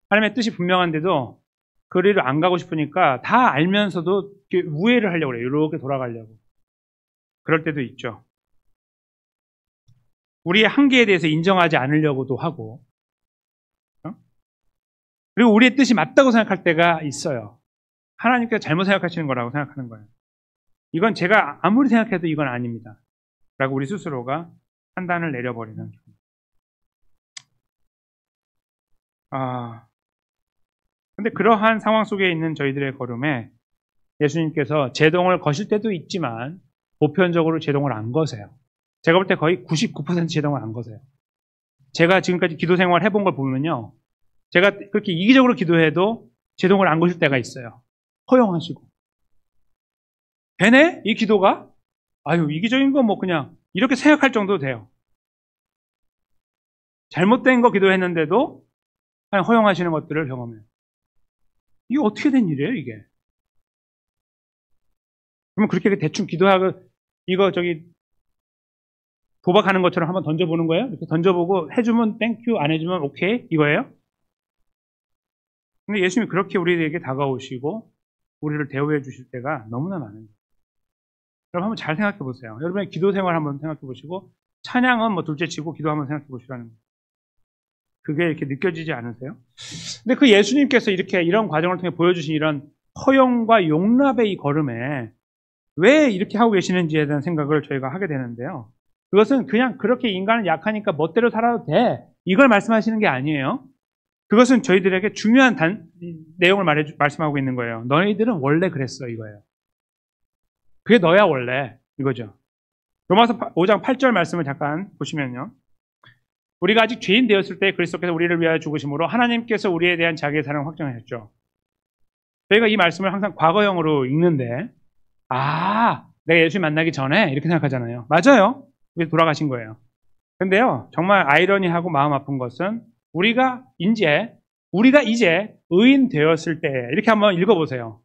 하나님의 뜻이 분명한데도 그 길을 안 가고 싶으니까 다 알면서도 우회를 하려고 그래요. 이렇게 돌아가려고. 그럴 때도 있죠. 우리의 한계에 대해서 인정하지 않으려고도 하고, 그리고 우리의 뜻이 맞다고 생각할 때가 있어요. 하나님께서 잘못 생각하시는 거라고 생각하는 거예요. 이건 제가 아무리 생각해도 이건 아닙니다. 라고 우리 스스로가 판단을 내려버리는 경우. 근데 그러한 상황 속에 있는 저희들의 걸음에 예수님께서 제동을 거실 때도 있지만 보편적으로 제동을 안 거세요. 제가 볼 때 거의 99% 제동을 안 거세요. 제가 지금까지 기도 생활 해본 걸 보면요. 제가 그렇게 이기적으로 기도해도 제동을 안 거실 때가 있어요. 허용하시고. 되네? 이 기도가? 아유, 이기적인 거 뭐 그냥 이렇게 생각할 정도 돼요. 잘못된 거 기도했는데도 그냥 허용하시는 것들을 경험해요. 이게 어떻게 된 일이에요, 이게? 그러면 그렇게 대충 기도하고, 이거 도박하는 것처럼 한번 던져보는 거예요? 이렇게 던져보고 해주면 땡큐, 안 해주면 오케이? 이거예요? 근데 예수님이 그렇게 우리에게 다가오시고, 우리를 대우해 주실 때가 너무나 많은 거예요. 여러분 한번 잘 생각해 보세요. 여러분의 기도 생활 한번 생각해 보시고, 찬양은 뭐 둘째 치고 기도 한번 생각해 보시라는 거예요. 그게 이렇게 느껴지지 않으세요? 근데 그 예수님께서 이런 과정을 통해 보여주신 이런 허용과 용납의 이 걸음에 왜 이렇게 하고 계시는지에 대한 생각을 저희가 하게 되는데요. 그것은 그냥 그렇게 인간은 약하니까 멋대로 살아도 돼. 이걸 말씀하시는 게 아니에요. 그것은 저희들에게 중요한 내용을 말씀하고 있는 거예요. 너희들은 원래 그랬어, 이거예요. 그게 너야 원래, 이거죠. 로마서 5장 8절 말씀을 잠깐 보시면요. 우리가 아직 죄인 되었을 때 그리스도께서 우리를 위하여 죽으심으로 하나님께서 우리에 대한 자기의 사랑을 확정하셨죠. 저희가 이 말씀을 항상 과거형으로 읽는데 내가 예수 만나기 전에 이렇게 생각하잖아요. 맞아요. 그래서 돌아가신 거예요. 근데요, 정말 아이러니하고 마음 아픈 것은 우리가 이제 의인 되었을 때 이렇게 한번 읽어보세요.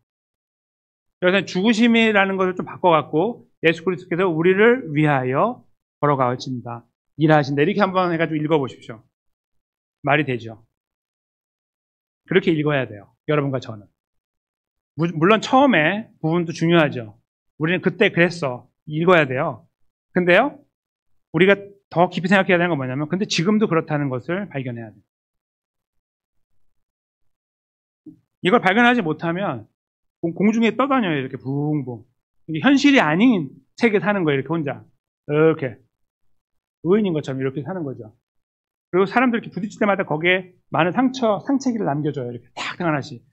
그래서 죽으심이라는 것을 좀 바꿔갖고 예수 그리스도께서 우리를 위하여 걸어가신다. 일하신다. 이렇게 한번 해가지고 읽어보십시오. 말이 되죠. 그렇게 읽어야 돼요. 여러분과 저는. 물론 처음에 부분도 중요하죠. 우리는 그때 그랬어. 읽어야 돼요. 근데요, 우리가 더 깊이 생각해야 되는 건 뭐냐면, 근데 지금도 그렇다는 것을 발견해야 돼요. 이걸 발견하지 못하면 공중에 떠다녀요. 이렇게 붕붕. 이게 현실이 아닌 세계 사는 거예요. 이렇게 혼자. 이렇게. 의인인 것처럼 이렇게 사는 거죠. 그리고 사람들 이렇게 부딪힐 때마다 거기에 많은 상처기를 남겨줘요. 이렇게 탁 하나씩.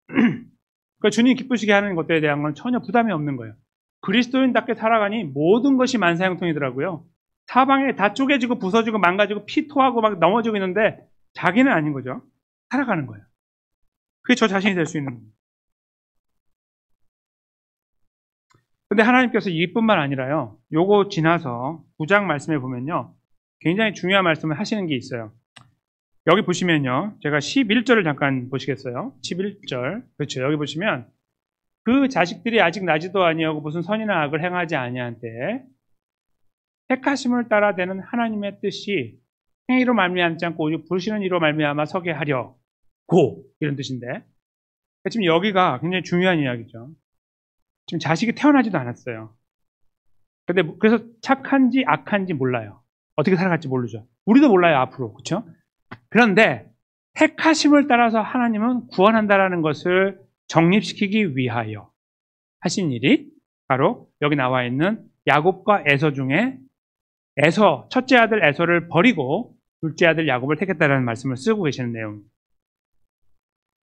그러니까 주님 기쁘시게 하는 것들에 대한 건 전혀 부담이 없는 거예요. 그리스도인답게 살아가니 모든 것이 만사형통이더라고요. 사방에 다 쪼개지고 부서지고 망가지고 피토하고 막 넘어지고 있는데 자기는 아닌 거죠. 살아가는 거예요. 그게 저 자신이 될 수 있는 겁니다. 근데 하나님께서 이뿐만 아니라요. 요거 지나서 9장 말씀에 보면요. 굉장히 중요한 말씀을 하시는 게 있어요. 여기 보시면요. 제가 11절을 잠깐 보시겠어요? 11절. 그렇죠. 여기 보시면 그 자식들이 아직 나지도 아니하고 무슨 선이나 악을 행하지 아니한 때에 택하심을 따라 되는 하나님의 뜻이 행위로 말미암지 않고 오직 부르시는 이로 말미암아 서게 하려고 이런 뜻인데 지금 여기가 굉장히 중요한 이야기죠. 지금 자식이 태어나지도 않았어요. 근데 그래서 착한지 악한지 몰라요. 어떻게 살아갈지 모르죠. 우리도 몰라요, 앞으로. 그렇죠? 그런데 택하심을 따라서 하나님은 구원한다라는 것을 정립시키기 위하여 하신 일이 바로 여기 나와 있는 야곱과 에서 중에 첫째 아들 에서를 버리고 둘째 아들 야곱을 택했다라는 말씀을 쓰고 계시는 내용입니다.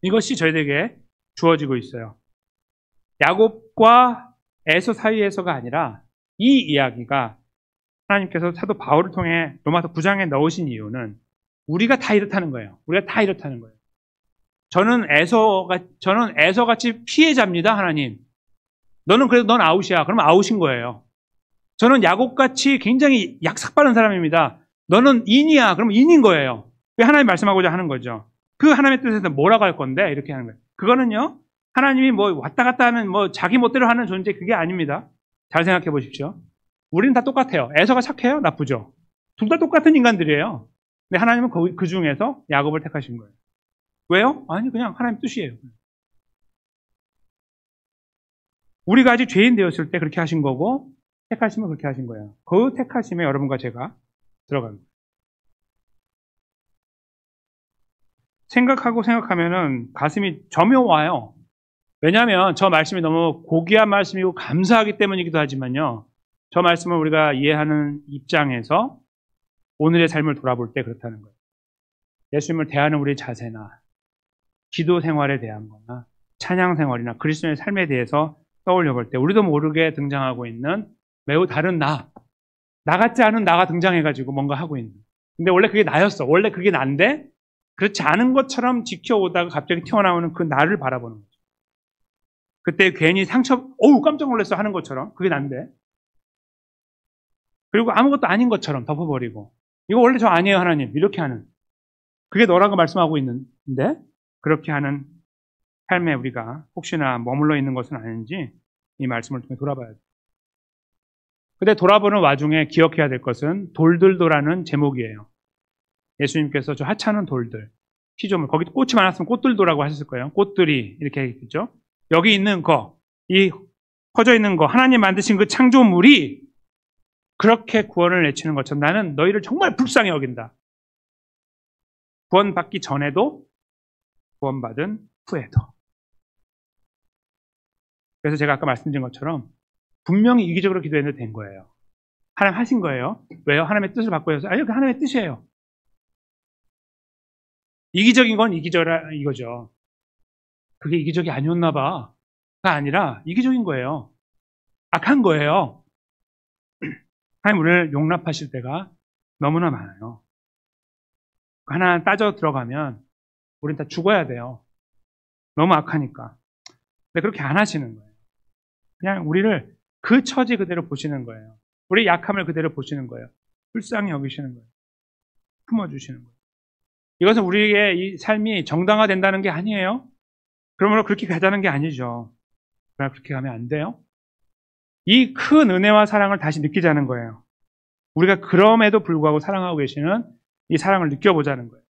이것이 저희들에게 주어지고 있어요. 야곱과 에서 사이에서가 아니라 이 이야기가 하나님께서 사도 바울을 통해 로마서 9장에 넣으신 이유는 우리가 다 이렇다는 거예요. 우리가 다 이렇다는 거예요. 저는 에서같이 피해자입니다, 하나님. 너는 그래도 넌 아웃이야. 그러면 아웃인 거예요. 저는 야곱같이 굉장히 약삭빠른 사람입니다. 너는 인이야. 그러면 인인 거예요. 하나님 말씀하고자 하는 거죠. 그 하나님의 뜻에서 뭐라고 할 건데? 이렇게 하는 거예요. 그거는요, 하나님이 뭐 왔다 갔다 하는 뭐 자기 멋대로 하는 존재 그게 아닙니다. 잘 생각해 보십시오. 우리는 다 똑같아요. 에서가 착해요? 나쁘죠? 둘 다 똑같은 인간들이에요. 근데 하나님은 그 중에서 야곱을 택하신 거예요. 왜요? 아니, 그냥 하나님 뜻이에요. 우리가 아직 죄인 되었을 때 그렇게 하신 거고, 택하시면 그렇게 하신 거예요. 그 택하심에 여러분과 제가 들어갑니다. 생각하면은 가슴이 저며와요. 왜냐하면 저 말씀이 너무 고귀한 말씀이고 감사하기 때문이기도 하지만요. 저 말씀을 우리가 이해하는 입장에서 오늘의 삶을 돌아볼 때 그렇다는 거예요. 예수님을 대하는 우리의 자세나 기도 생활에 대한 거나 찬양 생활이나 그리스도의 삶에 대해서 떠올려 볼 때 우리도 모르게 등장하고 있는 매우 다른 나, 나 같지 않은 나가 등장해가지고 뭔가 하고 있는. 근데 원래 그게 나였어. 원래 그게 난데 그렇지 않은 것처럼 지켜오다가 갑자기 튀어나오는 그 나를 바라보는 거죠. 그때 괜히 어우 깜짝 놀랐어 하는 것처럼 그게 난데. 그리고 아무것도 아닌 것처럼 덮어버리고 이거 원래 저 아니에요 하나님 이렇게 하는. 그게 너라고 말씀하고 있는데 그렇게 하는 삶에 우리가 혹시나 머물러 있는 것은 아닌지 이 말씀을 통해 돌아봐야 돼요. 근데 돌아보는 와중에 기억해야 될 것은 돌들도라는 제목이에요. 예수님께서 저 하찮은 돌들, 피조물, 거기 꽃이 많았으면 꽃들도라고 하셨을 거예요. 꽃들이 이렇게 있죠. 여기 있는 이 퍼져 있는 하나님 만드신 그 창조물이 그렇게 구원을 내치는 것처럼 나는 너희를 정말 불쌍히 여긴다. 구원받기 전에도 구원받은 후에도. 그래서 제가 아까 말씀드린 것처럼 분명히 이기적으로 기도했는데 된 거예요. 하나님 하신 거예요. 왜요? 하나님의 뜻을 바꿔서 아니요, 그 하나님의 뜻이에요. 이기적인 건 이기적이라 이거죠. 그게 이기적이 아니었나 봐가 아니라 이기적인 거예요. 악한 거예요. 하나님 우리를 용납하실 때가 너무나 많아요. 하나 따져 들어가면 우린 다 죽어야 돼요. 너무 악하니까. 근데 그렇게 안 하시는 거예요. 그냥 우리를 그 처지 그대로 보시는 거예요. 우리 약함을 그대로 보시는 거예요. 불쌍히 여기시는 거예요. 품어주시는 거예요. 이것은 우리의 이 삶이 정당화된다는 게 아니에요. 그러므로 그렇게 가자는 게 아니죠. 그러나 그렇게 가면 안 돼요. 이 큰 은혜와 사랑을 다시 느끼자는 거예요. 우리가 그럼에도 불구하고 사랑하고 계시는 이 사랑을 느껴보자는 거예요.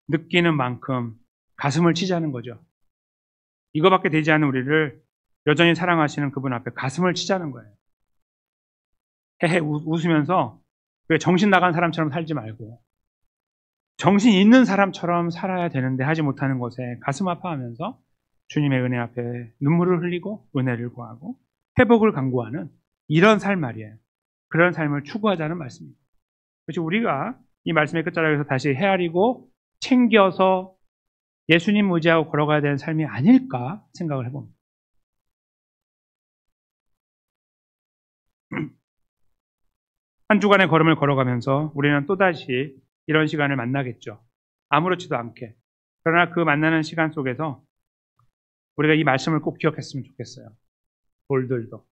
느끼는 만큼 가슴을 치자는 거죠. 이거밖에 되지 않은 우리를 여전히 사랑하시는 그분 앞에 가슴을 치자는 거예요. 헤헤 웃으면서 정신 나간 사람처럼 살지 말고 정신 있는 사람처럼 살아야 되는데 하지 못하는 것에 가슴 아파하면서 주님의 은혜 앞에 눈물을 흘리고 은혜를 구하고 회복을 간구하는 이런 삶 말이에요. 그런 삶을 추구하자는 말씀입니다. 그래서 우리가 이 말씀의 끝자락에서 다시 헤아리고 챙겨서 예수님 의지하고 걸어가야 되는 삶이 아닐까 생각을 해봅니다. 한 주간의 걸음을 걸어가면서 우리는 또다시 이런 시간을 만나겠죠. 아무렇지도 않게. 그러나 그 만나는 시간 속에서 우리가 이 말씀을 꼭 기억했으면 좋겠어요. 돌들도.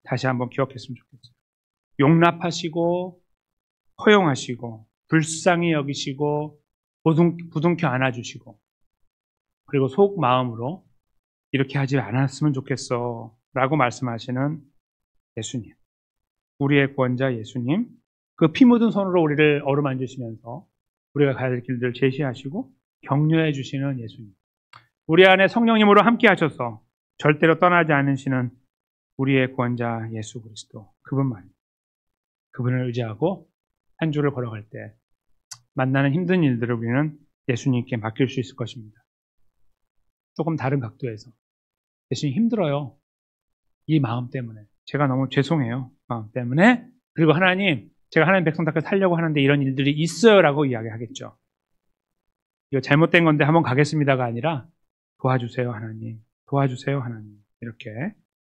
다시 한번 기억했으면 좋겠어요. 용납하시고 허용하시고 불쌍히 여기시고 부둥켜 안아주시고 그리고 속 마음으로 이렇게 하지 않았으면 좋겠어 라고 말씀하시는 예수님. 우리의 구원자 예수님. 그 피 묻은 손으로 우리를 어루만지시면서 우리가 가야 될 길들을 제시하시고 격려해 주시는 예수님. 우리 안에 성령님으로 함께 하셔서 절대로 떠나지 않으시는 우리의 구원자 예수 그리스도. 그분만. 그분을 의지하고 한 주를 걸어갈 때 만나는 힘든 일들을 우리는 예수님께 맡길 수 있을 것입니다. 조금 다른 각도에서. 예수님 힘들어요. 이 마음 때문에. 제가 너무 죄송해요. 마음 때문에. 그리고 하나님, 제가 하나님 백성답게 살려고 하는데 이런 일들이 있어요 라고 이야기하겠죠. 이거 잘못된 건데 한번 가겠습니다가 아니라 도와주세요 하나님. 도와주세요 하나님. 이렇게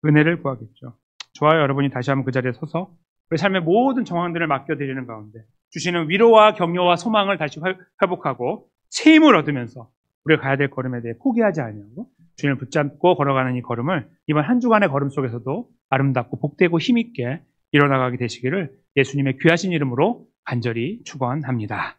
은혜를 구하겠죠. 좋아요. 여러분이 다시 한번 그 자리에 서서 우리 삶의 모든 정황들을 맡겨드리는 가운데 주시는 위로와 격려와 소망을 다시 회복하고 새 힘을 얻으면서 우리가 가야 될 걸음에 대해 포기하지 아니하고 주님을 붙잡고 걸어가는 이 걸음을 이번 한 주간의 걸음 속에서도 아름답고 복되고 힘있게 일어나가게 되시기를 예수님의 귀하신 이름으로 간절히 축원합니다.